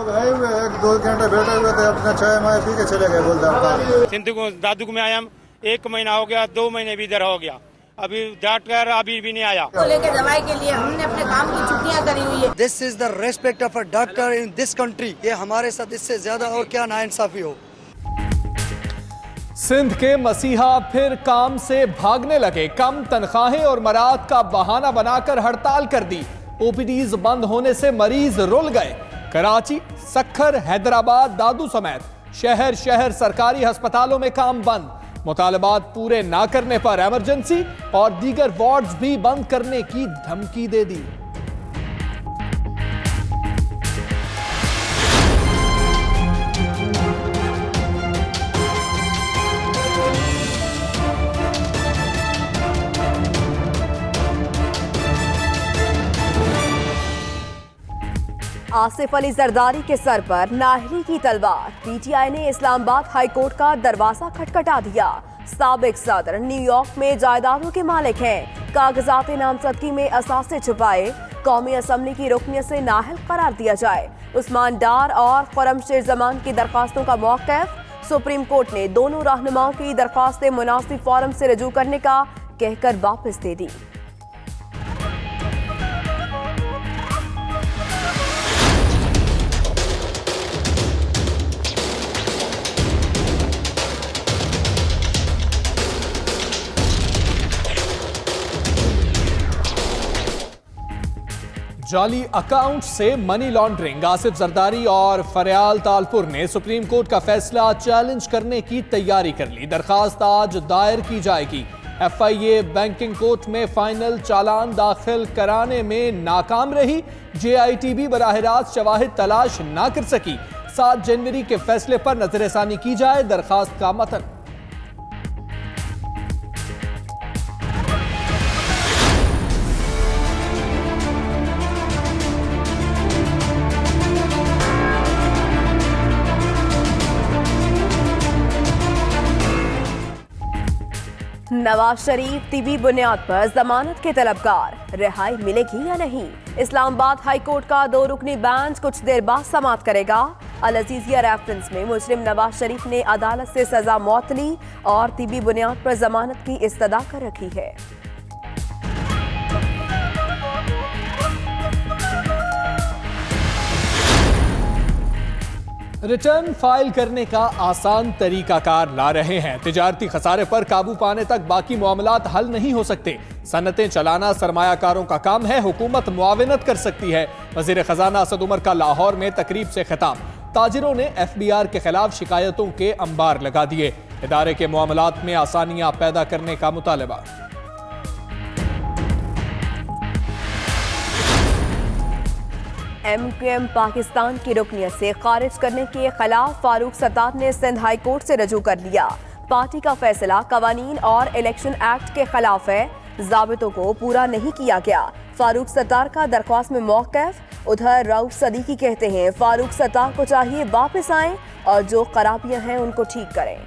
लोग आए हुए 1-2 घंटे बैठे हुए थे, अपना चाय माय पी के चले गए। बोलते सिंधु को दादू में आया, 1 महीना हो गया, 2 महीने भी इधर हो गया, अभी डॉक्टर अभी भी नहीं आया। तो लेके दवाई के लिए हमने अपने काम की छुट्टियां करी हुई है। This is the respect of a doctor in this country. ये हमारे साथ इससे ज्यादा और क्या नाइंसाफी हो। सिंध के मसीहा फिर काम से भागने लगे। कम तनख्वाहें और मराद का बहाना बनाकर हड़ताल कर दी। ओपीडीज बंद होने से मरीज रुल गए। कराची, सक्खर, हैदराबाद, दादू समेत शहर शहर सरकारी अस्पतालों में काम बंद। मुतालबात पूरे ना करने पर इमरजेंसी और दीगर वार्ड्स भी बंद करने की धमकी दे दी। आसिफ अली जरदारी के सर पर नाहरी की तलवार। पीटीआई ने इस्लामाबाद हाई कोर्ट का दरवाजा खटखटा दिया। साबिक सदर न्यूयॉर्क में जायदादों के मालिक हैं। कागजात नामजदगी में असासे छुपाए। कौमी असम्बली की रुकनियत से नाअहल करार दिया जाए। उस्मान डार और खुर्रमशेर जमान की दरख्वास्तों का मौक़िफ़। सुप्रीम कोर्ट ने दोनों रहनुमाओं की दरख्वास्तें मुनासिब फोरम से रजू करने का कहकर वापस दे दी। जाली अकाउंट से मनी लॉन्ड्रिंग। आसिफ जरदारी और फरियाल तालपुर ने सुप्रीम कोर्ट का फैसला चैलेंज करने की तैयारी कर ली। दरखास्त आज दायर की जाएगी। एफआईए बैंकिंग कोर्ट में फाइनल चालान दाखिल कराने में नाकाम रही। जेआईटीबी बराह रास्त शवाहिद तलाश ना कर सकी। 7 जनवरी के फैसले पर नजरसानी की जाए। दरखास्त का मतन। नवाज शरीफ तिबी बुनियाद पर जमानत के तलबगार। रिहाई मिलेगी या नहीं? इस्लामाबाद हाई कोर्ट का 2 रुकनी बेंच कुछ देर बाद समाअत करेगा। अल अजीजिया रेफरेंस में मुजरिम नवाज शरीफ ने अदालत से सजा मौतली और तिबी बुनियाद पर जमानत की इस्तदा कर रखी है। रिटर्न फाइल करने का आसान तरीकाकार ला रहे हैं। तिजारती खसारे पर काबू पाने तक बाकी मामलात हल नहीं हो सकते। सनतें चलाना सरमायाकारों का काम है, हुकूमत मुआविनत कर सकती है। वजीर खजाना असद उमर का लाहौर में तकरीब से खिताब। ताजिरों ने एफबीआर के खिलाफ शिकायतों के अंबार लगा दिए। इदारे के मामलात में आसानियां पैदा करने का मुतालबा। MQM पाकिस्तान की रुकनियत से खारिज करने के खिलाफ फारूक सत्तार ने सिंध हाई कोर्ट से रजू कर लिया। पार्टी का फैसला कवानीन और इलेक्शन एक्ट के खिलाफ है। ज़ाबितों को पूरा नहीं किया गया। फारूक सत्तार का दरख्वास्त में मौक़िफ़। उधर रऊफ सदीकी कहते हैं फारूक सत्तार को चाहिए वापस आएं और जो खराबियां हैं उनको ठीक करें।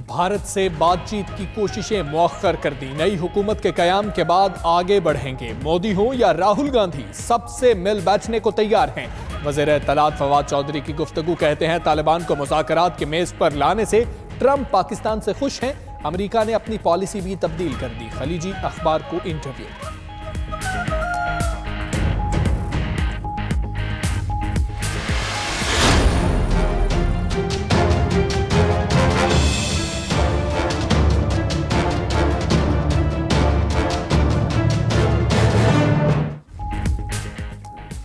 भारत से बातचीत की कोशिशें मौखर कर दी। नई हुकूमत के कयाम के बाद आगे बढ़ेंगे। मोदी हो या राहुल गांधी, सबसे मिल बैठने को तैयार हैं। वज़ीर इत्तलात फवाद चौधरी की गुफ्तगू। कहते हैं तालिबान को मुज़ाकरात के मेज पर लाने से ट्रंप पाकिस्तान से खुश हैं। अमेरिका ने अपनी पॉलिसी भी तब्दील कर दी। खलीजी अखबार को इंटरव्यू।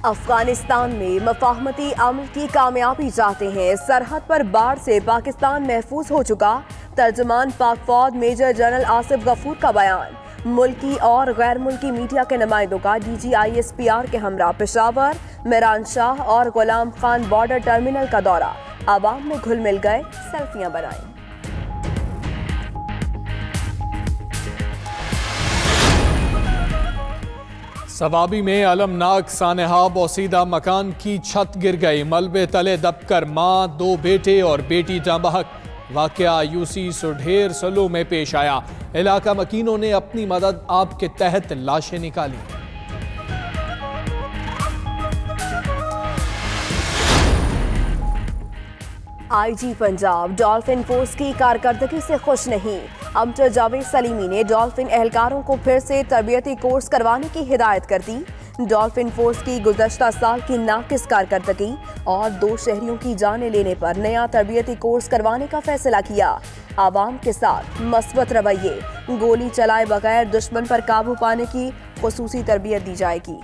अफगानिस्तान में मफाहमती अमल की कामयाबी चाहते हैं। सरहद पर बाढ़ से पाकिस्तान महफूज हो चुका। तर्जुमान पाक फौज मेजर जनरल आसिफ गफूर का बयान। मुल्की और गैर मुल्की मीडिया के नुमाइंदों का DGISPR के हमरा पेशावर, मिरान शाह और गुलाम खान बॉर्डर टर्मिनल का दौरा। आवाम में घुल मिल गए, सेल्फियां बनाई। सवाबी में अलमनाक सानहा बोसीदा मकान की छत गिर गई। मलबे तले दबकर मां, 2 बेटे और बेटी जांबहक। वाकया यूसी सुढेर सलो में पेश आया। इलाका मकीनों ने अपनी मदद आप के तहत लाशें निकाली। आईजी पंजाब डॉल्फिन फोर्स की कारकर्दगी से खुश नहीं। अमजद जावेद सलीमी ने डॉल्फिन एहलकारों को फिर से तरबियती कोर्स करवाने की हिदायत कर दी। डॉल्फिन फोर्स की गुज़श्ता साल की नाकिस कारकर्दगी और 2 शहरियों की जानें लेने पर नया तरबियती कोर्स करवाने का फैसला किया। आवाम के साथ मस्बत रवैये, गोली चलाए बगैर दुश्मन पर काबू पाने की खुसूसी तरबियत दी जाएगी।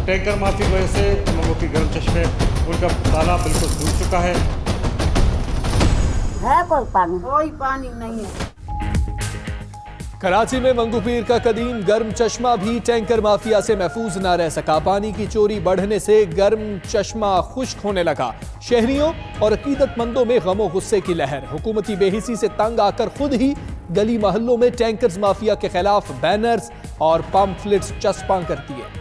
टैंकर माफी की वजह से लोगों की गर्म चश्मे उनका ताला बिल्कुल सूख चुका है कोई पानी नहीं है। कराची में मंगूपीर का कदीम गर्म चश्मा भी टैंकर माफिया से महफूज न रह सका। पानी की चोरी बढ़ने से गर्म चश्मा खुश्क होने लगा। शहरियों और अकीदतमंदों में गमो गुस्से की लहर। हुकूमती बेहिसी से तंग आकर खुद ही गली मोहल्लों में टैंकर्स माफिया के खिलाफ बैनर्स और पम्फलेट्स चस्पा करती है।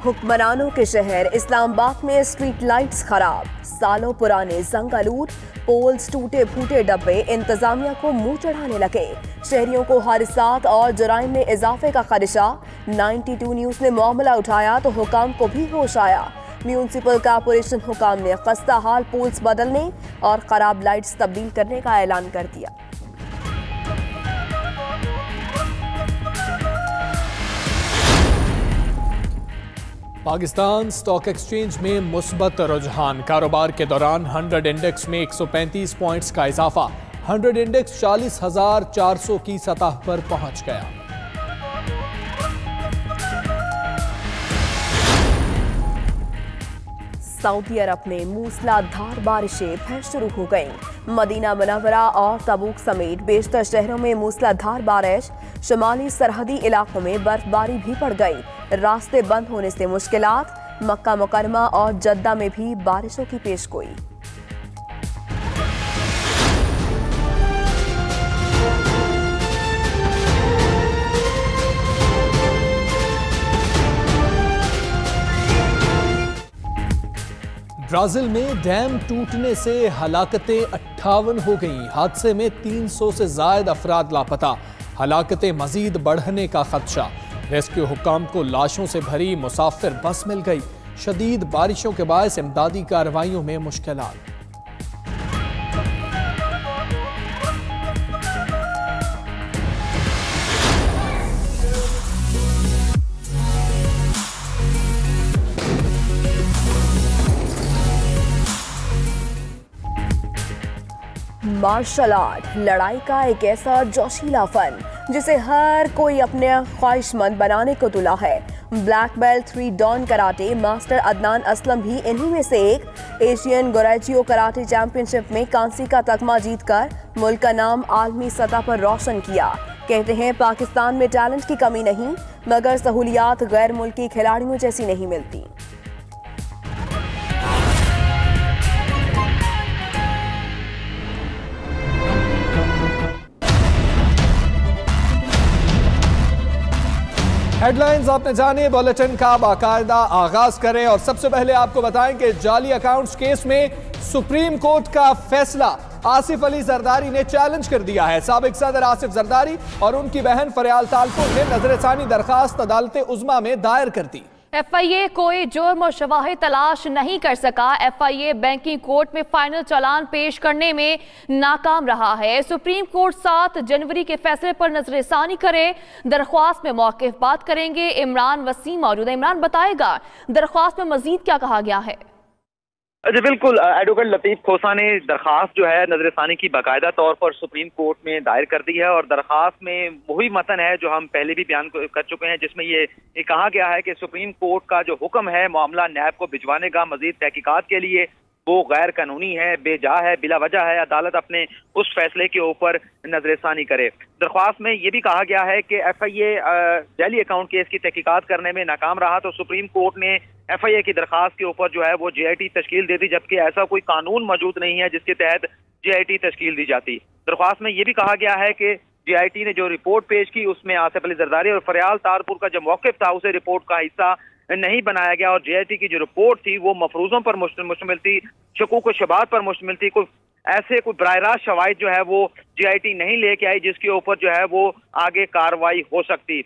हुक्मरानों के शहर इस्लामाबाद में स्ट्रीट लाइट्स खराब। सालों पुराने जंग आलूद पोल्स, टूटे फूटे डब्बे इंतजामिया को मुंह चढ़ाने लगे। शहरियों को हादसात और जराइम में इजाफे का खदशा। 92 न्यूज़ ने मामला उठाया तो हुकाम को भी होश आया। म्यूनिसिपल कॉर्पोरेशन हुकाम ने खस्ता हाल पोल्स बदलने और खराब लाइट्स तब्दील करने का ऐलान कर दिया। पाकिस्तान स्टॉक एक्सचेंज में मुस्बत रुझान। कारोबार के दौरान 100 इंडेक्स में 135 पॉइंट्स का इजाफा। 100 इंडेक्स 40,400 की सतह पर पहुंच गया। सऊदी अरब में मूसलाधार बारिशें फिर शुरू हो गईं। मदीना मुनव्वरा और तबूक समेत बेशतर शहरों में मूसलाधार बारिश। शुमाली सरहदी इलाकों में बर्फबारी भी पड़ गई। रास्ते बंद होने से मुश्किलात। मक्का मुकरमा और जद्दा में भी बारिशों की पेशगोई। ब्राजील में डैम टूटने से हलाकतें 58 हो गई। हादसे में 300 से ज्यादा अफराद लापता। हलाकतें मजीद बढ़ने का खदशा। रेस्क्यू हुक्काम को लाशों से भरी मुसाफिर बस मिल गई। शदीद बारिशों के बायस इमदादी कार्रवाइयों में मुश्किलात। मार्शल आर्ट लड़ाई का एक ऐसा जोशीला फन जिसे हर कोई अपने ख्वाहिशमंद बनाने को तुला है। Black belt 3 dan karate master Adnan Aslam भी इन्हीं में से एक। एशियन गोरेजियो कराटे चैंपियनशिप में कांसी का तगमा जीतकर मुल्क का नाम आलमी सतह पर रोशन किया। कहते हैं पाकिस्तान में टैलेंट की कमी नहीं, मगर सहूलियात गैर मुल्की खिलाड़ियों जैसी नहीं मिलती। हेडलाइंस आपने जाने, बुलेटिन का बाकायदा आगाज करें और सबसे पहले आपको बताएं कि जाली अकाउंट्स केस में सुप्रीम कोर्ट का फैसला आसिफ अली जरदारी ने चैलेंज कर दिया है। साबिक सदर आसिफ जरदारी और उनकी बहन फरियाल तालपुर ने नजरसानी दरखास्त अदालत उज़्मा में दायर कर दी। FIA कोई जुर्म और शवाहिद तलाश नहीं कर सका। FIA बैंकिंग कोर्ट में फाइनल चालान पेश करने में नाकाम रहा है। सुप्रीम कोर्ट 7 जनवरी के फैसले पर नजरसानी करे। दरख्वास्त में मौक़िफ़ बात करेंगे। इमरान वसीम मौजूद है। इमरान बताएगा दरख्वास्त में मजीद क्या कहा गया है। जी बिल्कुल, एडवोकेट लतीफ खोसा ने दरखास्त जो है नजरसानी की बाकायदा तौर पर सुप्रीम कोर्ट में दायर कर दी है और दरखास्त में वही मतन है जो हम पहले भी बयान कर चुके हैं, जिसमें ये कहा गया है कि सुप्रीम कोर्ट का जो हुक्म है मामला नैब को भिजवाने का मजीद तहकीकात के लिए वो गैर कानूनी है, बेजा है, बिला वजह है। अदालत अपने उस फैसले के ऊपर नजरसानी करे। दरख्वास्त में ये भी कहा गया है कि FIA जाली अकाउंट केस की तहकीकात करने में नाकाम रहा तो सुप्रीम कोर्ट ने FIA की दरखास्त के ऊपर जो है वो JIT तश्कील देती, जबकि ऐसा कोई कानून मौजूद नहीं है जिसके तहत JIT तश्कील दी जाती। दरख्वास्त में ये भी कहा गया है कि JIT ने जो रिपोर्ट पेश की उसमें आसिफ अली जरदारी और फरियाल तारपुर का जो मौक़िफ़ था उसे रिपोर्ट का हिस्सा नहीं बनाया गया, और JIT की जो रिपोर्ट थी वो मफरूजों पर मुश्तमिल थी, शकूक व शुबात पर मुश्तमिल थी। कोई बराह रास्त शवाहिद जो है वो JIT नहीं लेके आई जिसके ऊपर जो है वो आगे कार्रवाई हो सकती।